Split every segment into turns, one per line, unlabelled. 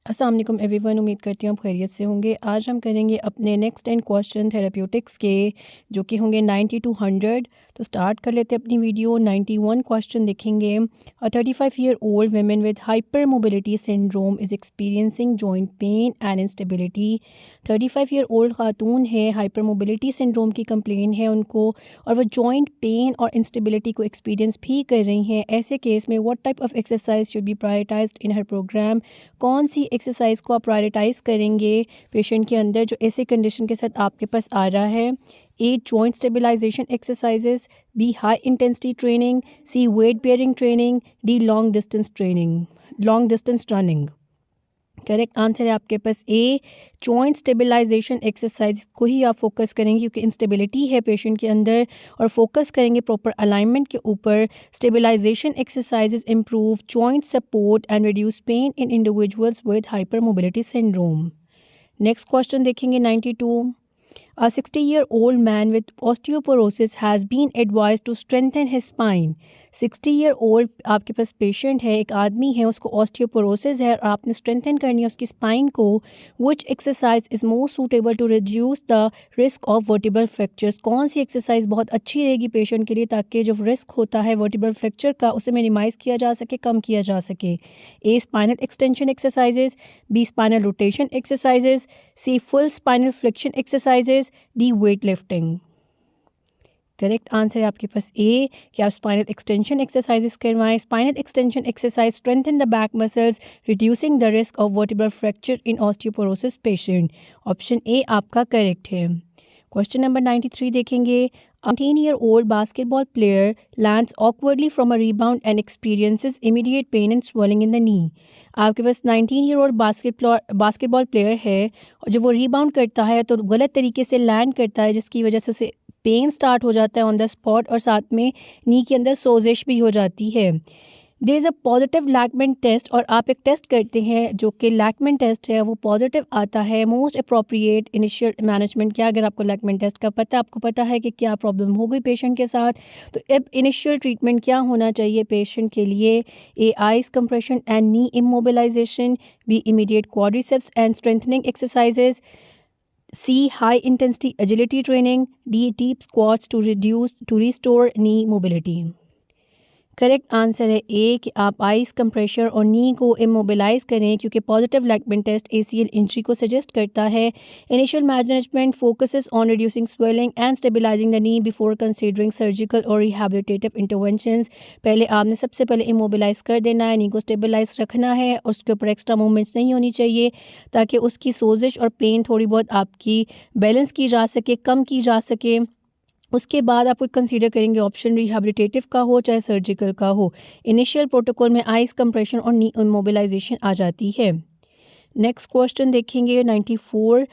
अस्सलाम वालेकुम एवरीवन, उम्मीद करती हूँ आप खैरियत से होंगे। आज हम करेंगे अपने नेक्स्ट 10 क्वेश्चन थेरेप्यूटिक्स के, जो कि होंगे 90 to 100। तो स्टार्ट कर लेते हैं अपनी वीडियो। 91 क्वेश्चन देखेंगे। A 35 year old women with hypermobility syndrome is experiencing joint pain and instability. 35 year old खातून है, हाइपर मोबिलिटी सिंड्रोम की कंप्लेन है उनको, और वो जॉइंट पेन और इंस्टेबिलिटी को एक्सपीरियंस भी कर रही हैं। ऐसे केस में what type of exercise should be prioritised in her programme. कौन सी एक्सरसाइज को आप प्रायोरिटाइज़ करेंगे पेशेंट के अंदर जो ऐसे कंडीशन के साथ आपके पास आ रहा है। A joint stabilization exercises, B high intensity training, C weight bearing training, D long distance running. Correct answer है आपके पास ए जॉइंट स्टेबलाइजेशन एक्सरसाइज को ही आप फोकस करेंगे, क्योंकि इंस्टेबिलिटी है पेशेंट के अंदर, और फोकस करेंगे प्रॉपर अलाइनमेंट के ऊपर। Stabilisation exercises improve joint support and reduce pain in individuals with hypermobility syndrome. Next question देखेंगे 92। A 60-year-old man with osteoporosis has been advised to strengthen his spine. 60-year-old आपके पास patient है, एक आदमी है, उसको osteoporosis है और आपने स्ट्रेंथन करनी है उसकी स्पाइन को। Which exercise is most suitable to reduce the risk of vertebral fractures? कौन सी एक्सरसाइज बहुत अच्छी रहेगी पेशेंट के लिए, ताकि जो रिस्क होता है वर्टिब्रल फ्रैक्चर का उसे मिनिमाइज़ किया जा सके, कम किया जा सके। A spinal extension exercises, B spinal rotation exercises, C full spinal flexion exercises, D weight lifting. Correct answer है आपके पास ए कि आप स्पाइनल एक्सटेंशन एक्सरसाइजेस करवाएं। Spinal extension exercise strengthen the back muscles, reducing the risk of vertebral fracture in osteoporosis patient. Option A आपका correct है। Question number 93 देखेंगे। 19-year-old basketball player lands awkwardly from a rebound and experiences immediate pain and swelling in the knee. आपके पास 19-year-old basketball player है, और जब वो rebound करता है तो गलत तरीके से लैंड करता है, जिसकी वजह से उसे पेन स्टार्ट हो जाता है ऑन द स्पॉट, और साथ में नी के अंदर सोजिश भी हो जाती है। There is a positive Lachman test, और आप एक टेस्ट करते हैं जो कि लैकमेंट टेस्ट है, वो पॉजिटिव आता है। मोस्ट अप्रोप्रिएट इनिशियल मैनेजमेंट क्या, अगर आपको लैकमेंट टेस्ट का पता, आपको पता है कि क्या प्रॉब्लम हो गई पेशेंट के साथ, तो अब इनिशियल ट्रीटमेंट क्या होना चाहिए पेशेंट के लिए। A ice compression and knee immobilization, B immediate quadriceps and strengthening exercises, C high intensity agility training, D deep squats to restore knee mobility. Correct answer है ए कि आप आइस कंप्रेशर और नी को इमोबिलाइज करें, क्योंकि positive Lachman test ACL injury को suggest करता है। Initial management focuses on reducing swelling and stabilising the knee before considering surgical और रिहैबिलिटेटिव इंटरवेंशंस। पहले आपने सबसे पहले इमोबिलाइज कर देना है, नी को स्टेबलाइज रखना है, और उसके ऊपर एक्स्ट्रा मूवमेंट्स नहीं होनी चाहिए, ताकि उसकी सोजिश और पेन थोड़ी बहुत आपकी बैलेंस की जा सके, कम की जा सके। उसके बाद आप कोई कंसीडर करेंगे ऑप्शन रिहैबिलिटेटिव का हो चाहे सर्जिकल का हो। इनिशियल प्रोटोकॉल में आइस कंप्रेशन और नी इमोबिलाइजेशन आ जाती है। नेक्स्ट क्वेश्चन देखेंगे 94।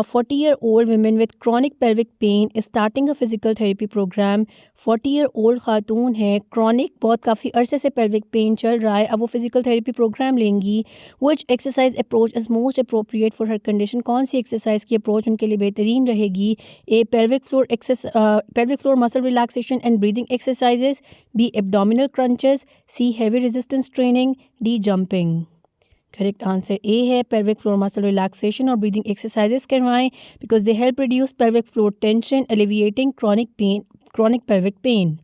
40-year-old women with chronic pelvic pain is starting a physical therapy program. 40-year-old खातून है, क्रॉनिक बहुत काफ़ी अरसे से पेल्विक पेन चल रहा है, अब वो फिजिकल थेरेपी प्रोग्राम लेंगी। Which exercise approach is most appropriate for her condition, कौन सी एक्सरसाइज की अप्रोच उनके लिए बेहतरीन रहेगी। A pelvic floor muscle relaxation and breathing exercises, B abdominal crunches, C heavy resistance training, D jumping. Correct answer A है pelvic floor muscle relaxation और breathing exercises करवाएं, because they help reduce pelvic floor tension, alleviating chronic pelvic pain.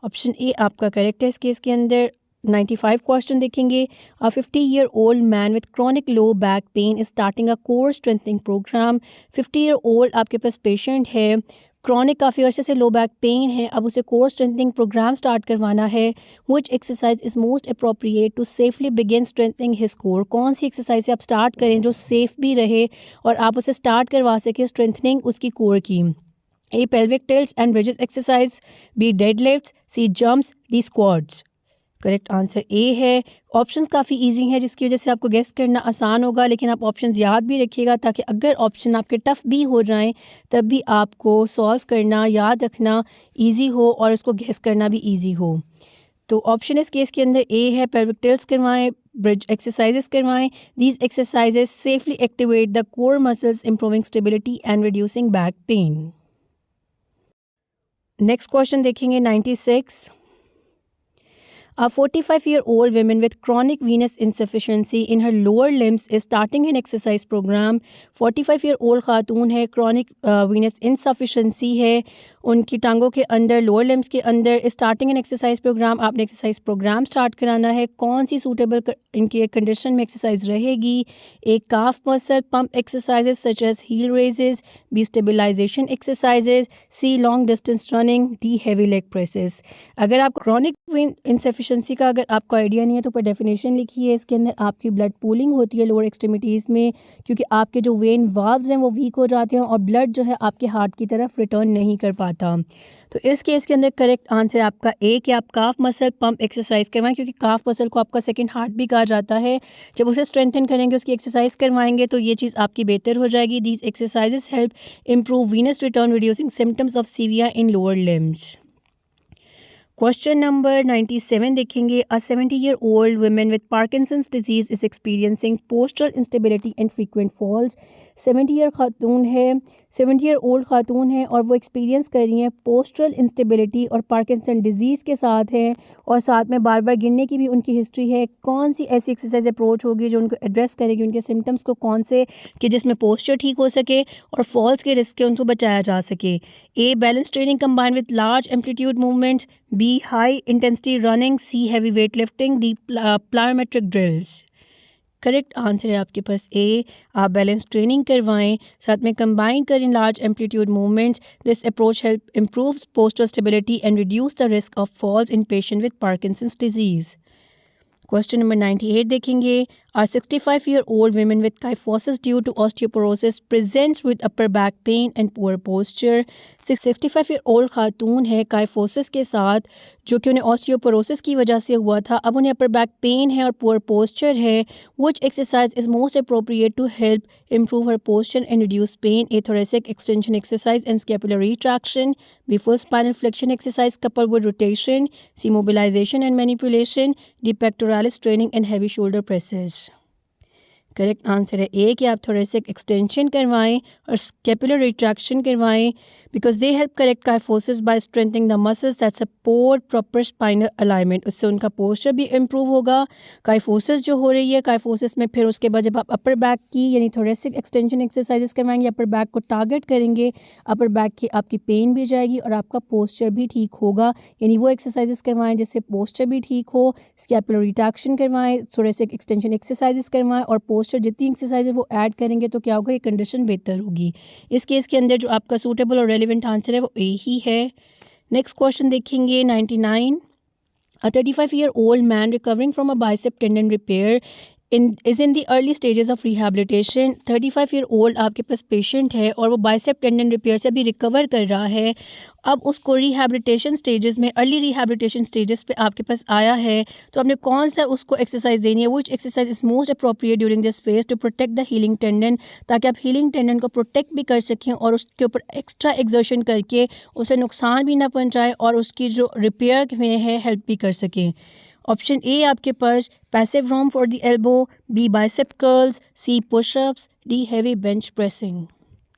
Option A आपका correct है इस case के अंदर। 95 question देखेंगे। A 50-year-old man with chronic low back pain is starting a core strengthening programme. 50-year-old आपके पास patient है, chronic काफ़ी अर्से से लो बैक पेन है, अब उसे कोर स्ट्रेंथनिंग प्रोग्राम स्टार्ट करवाना है। Which exercise is most appropriate to safely begin strengthening his core, कौन सी एक्सरसाइज से आप स्टार्ट करें जो सेफ भी रहे और आप उसे स्टार्ट करवा सकें स्ट्रेंथनिंग उसकी कोर की। A pelvic tilts and bridges exercise, B deadlifts, C jumps, D squats. Correct answer A है। ऑप्शंस काफ़ी इजी हैं, जिसकी वजह से आपको गेस करना आसान होगा, लेकिन आप ऑप्शंस याद भी रखिएगा, ताकि अगर ऑप्शन आपके टफ भी हो जाएं तब भी आपको सॉल्व करना, याद रखना इजी हो और उसको गेस करना भी इजी हो। तो ऑप्शन इस केस के अंदर ए है, पेल्विक टिल्ट्स करवाएं, ब्रिज एक्सरसाइजेस करवाएं। These exercises safely activate the core muscles, improving stability and reducing back pain. Next question देखेंगे 96। A 45-year-old woman with chronic venous insufficiency in her lower limbs is starting an exercise program. 45-year-old खातून है, chronic venous insufficiency है उनकी टांगों के अंदर, lower limbs के अंदर. Starting an exercise program, आपने एक्सरसाइज प्रोग्राम स्टार्ट कराना है. कौन सी सूटेबल इनकी कंडीशन में एक्सरसाइज रहेगी? A calf muscle pump exercises such as heel raises, B stabilization exercises, C long distance running, D heavy leg presses. अगर आप क्रॉनिक वेन इंसफिशेंसी का अगर आपको आइडिया नहीं है तो ऊपर डेफिनेशन लिखी है. इसके अंदर आपकी ब्लड पूलिंग होती है लोअर एक्सट्रीमिटीज़ में, क्योंकि आपके जो वेन वाल्व्स हैं वो वीक हो जाते हैं और ब्लड जो है आपके हार्ट की तरफ रिटर्न नहीं कर पाता. तो इस केस के अंदर करेक्ट आंसर आपका ए कि आप काफ मसल पंप एक्सरसाइज करवाएं, क्योंकि काफ मसल को आपका सेकंड हार्ट भी कहा जाता है. जब उसे स्ट्रेंथन करेंगे, उसकी एक्सरसाइज करवाएंगे तो ये चीज़ आपकी बेहतर हो जाएगी. These exercises help improve venous return, reducing symptoms of सीविया in lower limbs. Question number 97 देखेंगे. अ 70-year-old woman with Parkinson's disease is experiencing postural instability and frequent falls. 70-year-old खातून है और वो एक्सपीरियंस कर रही हैं पोस्टरल इंस्टेबिलिटी और पार्किंसन डिजीज़ के साथ है, और साथ में बार बार गिरने की भी उनकी हिस्ट्री है. कौन सी ऐसी एक्सरसाइज अप्रोच होगी जो उनको एड्रेस करेगी, उनके सिम्टम्स को कौन से कि जिसमें पोस्चर ठीक हो सके और फॉल्स के रिस्क के उनको बचाया जा सके? A balance training combine with large amplitude movements, B high intensity running, C heavy weight lifting, D plyometric drills. Correct answer है आपके पास ए, आप बैलेंस ट्रेनिंग करवाएं, साथ में कंबाइन करें large amplitude movements. This approach help improve postural stability and reduce the risk of falls in patient with Parkinson's disease. Question number 98 देखेंगे. A 65-year-old woman with kyphosis due to osteoporosis presents with upper back pain and poor posture. 65-year-old खातून है kyphosis के साथ, जो कि उन्हें osteoporosis की वजह से हुआ था. अब उन्हें अपर बैक पेन है और पुअर पोस्चर है. Which exercise is most appropriate to help improve her posture and reduce pain? A thoracic extension exercise and scapular retraction, B full spinal flexion exercise coupled with rotation, C mobilization and manipulation, D pectoralis training and heavy shoulder presses. Correct answer है A कि आप thoracic extension करवाएं और scapular retraction करवाएं, because they help correct kyphosis by strengthening the muscles that support proper spinal alignment. उससे उनका posture भी improve होगा. काइफोसिस जो हो रही है, काइफोसिस में फिर उसके बाद जब आप अपर बैक की यानी थोरेसिक एक्सटेंशन एक्सरसाइजेस करवाएंगे, अपर बैक को टारगेट करेंगे, अपर बैक की आपकी पेन भी जाएगी और आपका पोस्चर भी ठीक होगा. यानी वो एक्सरसाइजेस करवाएं जिससे पोस्चर भी ठीक हो. स्केपुलर रिट्रैक्शन करवाएं, थोरेसिक एक्सटेंशन एक्सरसाइजेस करवाएं और पोस्चर जितनी एक्सरसाइज है वो ऐड करेंगे तो क्या होगा, ये कंडीशन बेहतर होगी. इस केस के अंदर जो आपका सूटेबल और रेलिवेंट आंसर है वो ए ही है. नेक्स्ट क्वेश्चन देखेंगे 99. A 35-year-old man recovering from a bicep tendon repair is in the early stages of rehabilitation. 35-year-old आपके पास पेशेंट है और वो बाइसेप टेंडन रिपेयर से अभी रिकवर कर रहा है. अब उसको रिहैबिलिटेशन स्टेजेस में, अर्ली रिहैबिलिटेशन स्टेजेस पे आपके पास आया है, तो आपने कौन सा उसको एक्सरसाइज देनी है? Which exercise is most appropriate during this phase two protect the healing tendon, ताकि आप हीलिंग टेंडन को प्रोटेक्ट भी कर सकें और उसके ऊपर एक्स्ट्रा एक्सर्शन करके उसे नुकसान भी ना पहुँचाएँ और उसकी जो रिपेयर में है हेल्प भी कर सकें. ऑप्शन ए आपके पास passive ROM for the elbow, B bicep curls, C pushups, D heavy bench pressing.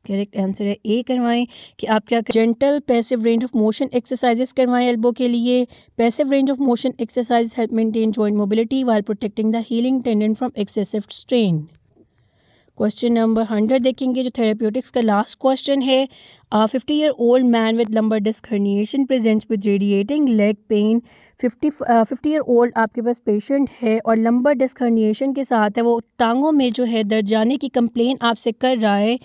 Correct answer है ए करवाएं कि आप क्या gentle passive range of motion exercises करवाएं एल्बो के लिए. Passive range of motion exercise help maintain joint mobility while protecting the healing tendon from excessive strain. Question number 100 देखेंगे जो थेरेप्यूटिक्स का लास्ट क्वेश्चन है. 50-year-old man with lumbar disc herniation presents with radiating leg pain. 50-year-old आपके पास patient है और lumbar disc herniation के साथ है, वो टांगों में जो है दर्द जाने की कंप्लेन आपसे कर रहा है.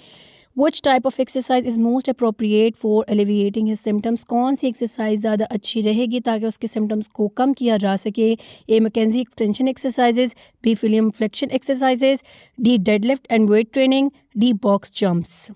Which type of exercise is most appropriate for alleviating his symptoms? कौन सी एक्सरसाइज ज़्यादा अच्छी रहेगी ताकि उसके सिम्टम्स को कम किया जा सके? A McKenzie extension exercises, B फिलियम flexion exercises, D deadlift and weight training, D box jumps.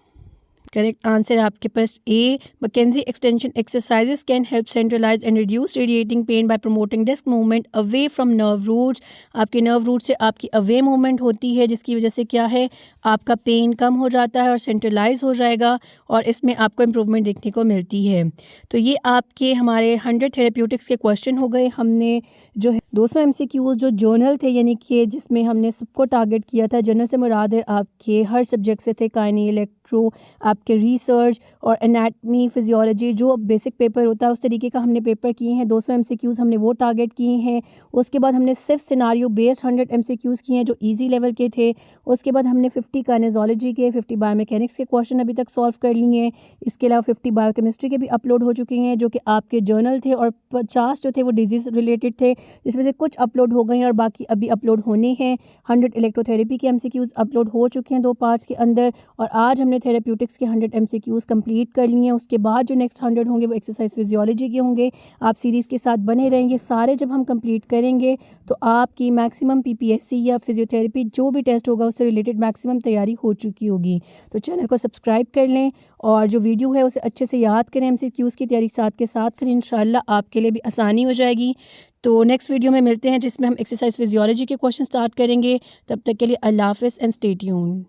Correct answer आपके पास A McKenzie extension exercises can help centralize and reduce radiating pain by promoting disc movement away from nerve roots. आपके nerve root से आपकी away movement होती है जिसकी वजह से क्या है, आपका पेन कम हो जाता है और सेंट्रलाइज हो जाएगा और इसमें आपको इम्प्रूवमेंट देखने को मिलती है. तो ये आपके हमारे 100 थेरेप्यूटिक्स के क्वेश्चन हो गए. हमने जो है 200 MCQ जो जर्नल थे, यानी कि जिसमें हमने सबको टारगेट किया था. जर्नल से मुराद है आपके हर सब्जेक्ट से थे, काइनी, इलेक्ट्रो, आपके रिसर्च और एनाटमी फिजियोलॉजी जो बेसिक पेपर होता है उस तरीके का हमने पेपर किए हैं। 200 MCQs हमने वो टारगेट किए हैं। उसके बाद हमने सिर्फ सिनारियो बेस्ड 100 MCQs किए हैं जो ईजी लेवल के थे। उसके बाद हमने 50 काइनेजोलॉजी के, 50 बायोमैकेनिक्स के क्वेश्चन अभी तक सॉल्व कर लिए हैं। इसके अलावा 50 बायोकेमिस्ट्री के भी अपलोड हो चुके हैं जो कि आपके जर्नल थे, और 50 जो थे वो डिजीज़ रिलेटेड थे, जिसमें से कुछ अपलोड हो गए हैं और बाकी अभी अपलोड होने हैं। 100 इलेक्ट्रोथेरेपी के MCQs अपलोड हो चुके हैं 2 पार्ट्स के अंदर, और आज हमने थेरेप्यूटिक्स के 100 MCQs कंप्लीट कर लिए हैं। उसके बाद जो नेक्स्ट 100 होंगे वो एक्सरसाइज फिजियोलॉजी के होंगे। आप सीरीज़ के साथ बने रहेंगे। सारे जब हम कंप्लीट करेंगे तो आपकी मैक्सिमम PPSC या फिजियोथेरेपी जो भी टेस्ट होगा उससे रिलेटेड मैक्सिमम तैयारी हो चुकी होगी। तो चैनल को सब्सक्राइब कर लें और जो वीडियो है उसे अच्छे से याद करें। MCQs की तैयारी साथ के साथ करें, इंशाल्लाह आपके लिए भी आसानी हो जाएगी। तो नेक्स्ट वीडियो में मिलते हैं जिसमें हम एक्सरसाइज फिजियोलॉजी के क्वेश्चन स्टार्ट करेंगे। तब तक के लिए अल्लाह हाफ़िज़ एंड स्टे ट्यून्ड।